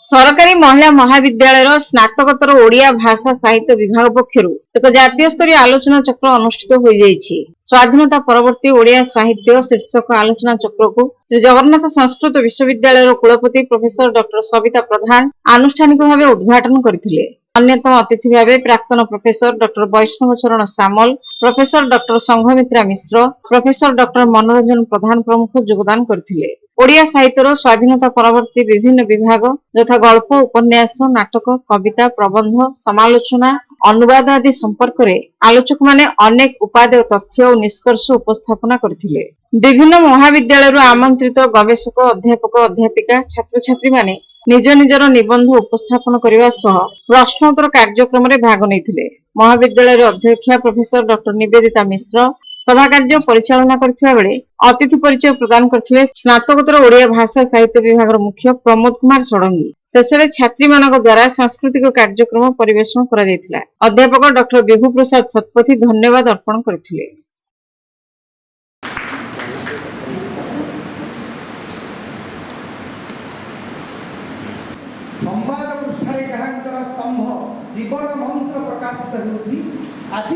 सरकारी महिला महाविद्यालय स्नातकोत्तर ओडिया भाषा साहित्य विभाग पक्षर एक जातीय स्तरीय आलोचना चक्र अनुष्ठित हो जाइछि। स्वाधीनता परवर्ती ओडिया साहित्य शीर्षक आलोचना चक्र को श्री जगन्नाथ संस्कृत विश्वविद्यालय कुलपति प्रोफेसर डॉक्टर सविता प्रधान आनुष्ठानिक भाव उद्घाटन करथिले। अन्यतम अतिथि भाव प्राक्तन प्रोफेसर डॉक्टर वैष्णव चरण सामल, प्रोफेसर डॉक्टर संघमित्रा मिश्र, प्रोफेसर डॉक्टर मनोरंजन प्रधान प्रमुख योगदान करथिले। ओडिया साहित्यर स्वाधीनता परवर्ती विभिन्न विभाग यथा गल्प, उपन्यास, नाटक, कविता, प्रबंध, समालोचना, अनुवाद आदि संपर्क में आलोचक माने अनेक उपादेय तथ्य और निष्कर्ष उपस्थापना करथिले। विभिन्न महाविद्यालय आमंत्रित गवेषक, अध्यापक, अध्यापिका, छात्र छात्री माने निज निजर निबंध उपस्थापन करने सह प्रश्नोत्तर कार्यक्रम में भाग नहीं। महाविद्यालय अध्यक्षा प्रोफेसर डॉक्टर निवेदिता मिश्र सभा कार्य परिचालना करथिबा बेले अतिथि परिचय प्रदान करथिले स्नातकोत्तर ओडिया भाषा साहित्य विभाग मुख्य प्रमोद कुमार षडंगी। शेषे छात्री मानक द्वारा सांस्कृतिक कार्यक्रम परिवेषण करा जायतिला। अध्यापक डॉक्टर विभू प्रसाद सतपथी धन्यवाद अर्पण करथिले। संवाद पृष्ठरे स्तंभ जीवन मंत्र प्रकाशित होछि